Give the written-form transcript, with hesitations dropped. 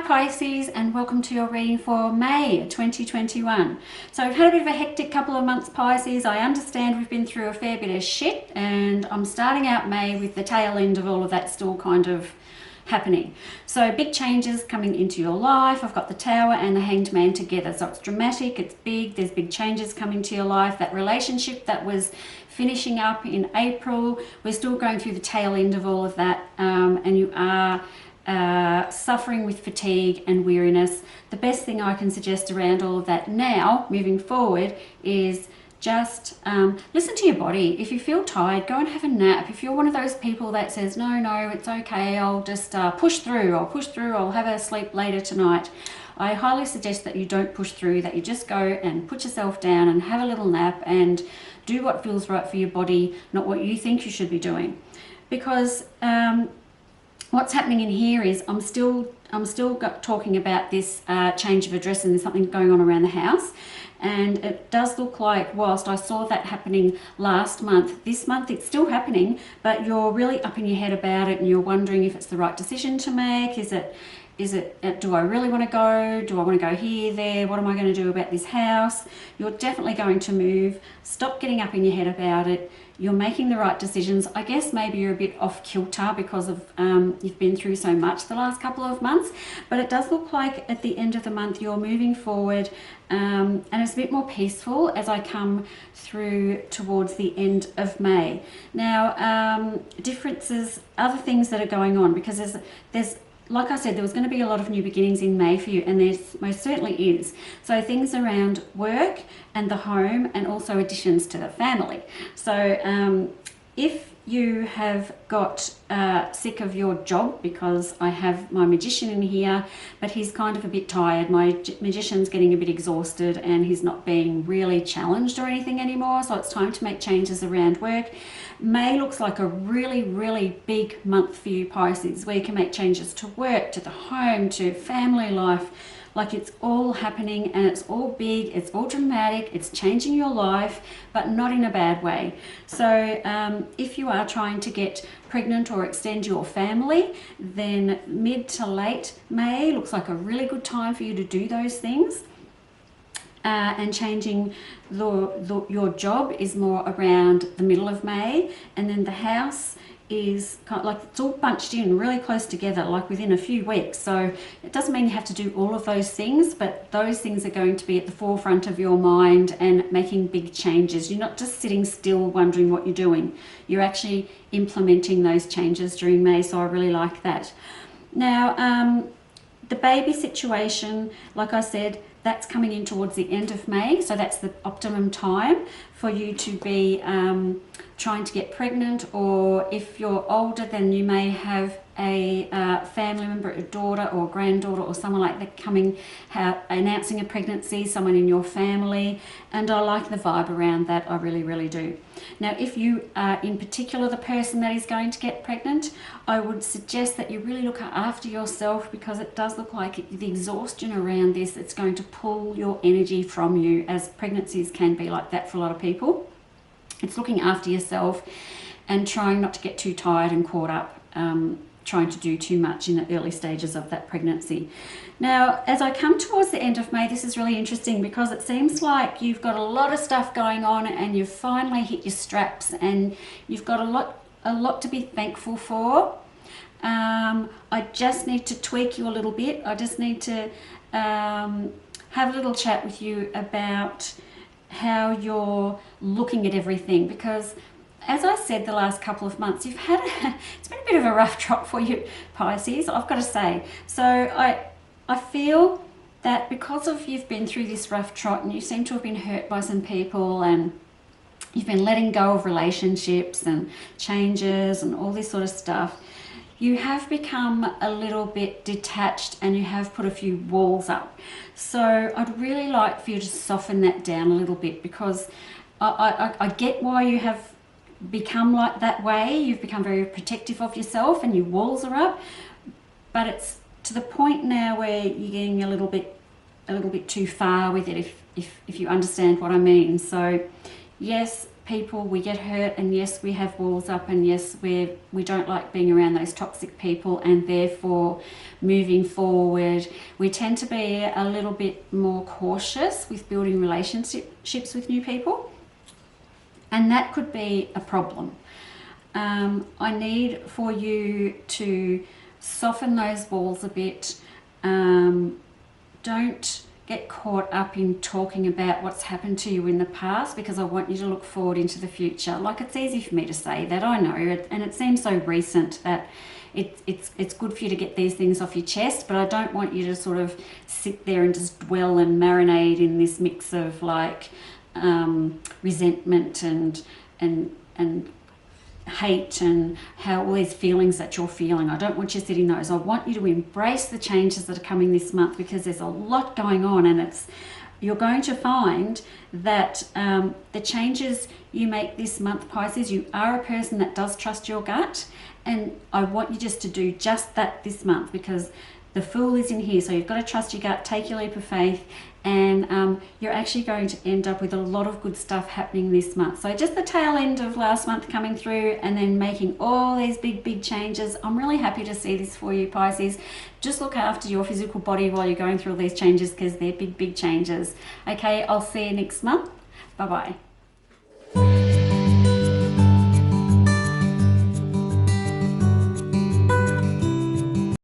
Pisces, and welcome to your reading for May 2021. So we've had a bit of a hectic couple of months, Pisces. I understand we've been through a fair bit of shit, and I'm starting out May with the tail end of all of that still kind of happening. So big changes coming into your life. I've got the Tower and the Hanged Man together, so it's dramatic, it's big, there's big changes coming to your life. That relationship that was finishing up in April, we're still going through the tail end of all of that, and you are suffering with fatigue and weariness. The best thing I can suggest around all of that now, moving forward, is just listen to your body. If you feel tired, go and have a nap. If you're one of those people that says, no, it's okay, I'll just push through, I'll have a sleep later tonight, I highly suggest that you don't push through, that you just go and put yourself down and have a little nap and do what feels right for your body, not what you think you should be doing. Because what's happening in here is I'm still talking about this change of address, and there's something going on around the house. And it does look like, whilst I saw that happening last month, this month it's still happening, but you're really up in your head about it and you're wondering if it's the right decision to make. Is it, do I really want to go? Do I want to go here, there? What am I going to do about this house? You're definitely going to move. Stop getting up in your head about it. You're making the right decisions. I guess maybe you're a bit off kilter because of you've been through so much the last couple of months, but it does look like at the end of the month you're moving forward, and it's a bit more peaceful as I come through towards the end of May. Now, differences, other things that are going on, because there's like I said, there was going to be a lot of new beginnings in May for you, and there most certainly is. So things around work and the home, and also additions to the family. So if you have got sick of your job, because I have my magician in here, but he's kind of a bit tired. My magician's getting a bit exhausted and he's not being really challenged or anything anymore, so it's time to make changes around work. May looks like a really, really big month for you, Pisces, where you can make changes to work, to the home, to family life. Like, it's all happening and it's all big, it's all dramatic, it's changing your life, but not in a bad way. So if you are trying to get pregnant or extend your family, then mid to late May looks like a really good time for you to do those things. And changing your job is more around the middle of May, and then the house is kind of like, it's all bunched in really close together, like within a few weeks. So it doesn't mean you have to do all of those things, but those things are going to be at the forefront of your mind and making big changes. You're not just sitting still wondering what you're doing. You're actually implementing those changes during May, so I really like that. Now, the baby situation, like I said, that's coming in towards the end of May, so that's the optimum time for you to be trying to get pregnant. Or if you're older, then you may have a family member, a daughter or granddaughter or someone like that coming, announcing a pregnancy, someone in your family, and I like the vibe around that. I really, really do. Now, if you are in particular the person that is going to get pregnant, I would suggest that you really look after yourself, because it does look like the exhaustion around this, it's going to pull your energy from you, as pregnancies can be like that for a lot of people. It's looking after yourself and trying not to get too tired and caught up trying to do too much in the early stages of that pregnancy. Now, as I come towards the end of May, this is really interesting, because it seems like you've got a lot of stuff going on and you've finally hit your straps, and you've got a lot to be thankful for. I just need to tweak you a little bit. I just need to have a little chat with you about how you're looking at everything, because as I said, the last couple of months it's been a bit of a rough trot for you, Pisces, I've got to say. So I feel that because of you've been through this rough trot, and you seem to have been hurt by some people, and you've been letting go of relationships and changes and all this sort of stuff, you have become a little bit detached and you have put a few walls up. So I'd really like for you to soften that down a little bit, because I get why you have become like that way. You've become very protective of yourself and your walls are up, but it's to the point now where you're getting a little bit too far with it, if you understand what I mean. So yes, people, we get hurt, and yes, we have walls up, and yes, we don't like being around those toxic people, and therefore moving forward we tend to be a little bit more cautious with building relationships with new people, and that could be a problem. I need for you to soften those walls a bit. Don't get caught up in talking about what's happened to you in the past, because I want you to look forward into the future. Like, it's easy for me to say that, I know, and it seems so recent that it's good for you to get these things off your chest, but I don't want you to sort of sit there and just dwell and marinate in this mix of like resentment and hate and how all these feelings that you're feeling. I don't want you sitting those. I want you to embrace the changes that are coming this month, because there's a lot going on, and you're going to find that the changes you make this month, Pisces, you are a person that does trust your gut, and I want you just to do just that this month, because the Fool is in here. So you've got to trust your gut, take your leap of faith, and you're actually going to end up with a lot of good stuff happening this month. So just the tail end of last month coming through, and then making all these big changes. I'm really happy to see this for you, Pisces. Just look after your physical body while you're going through all these changes, because they're big changes. Okay, I'll see you next month. Bye bye.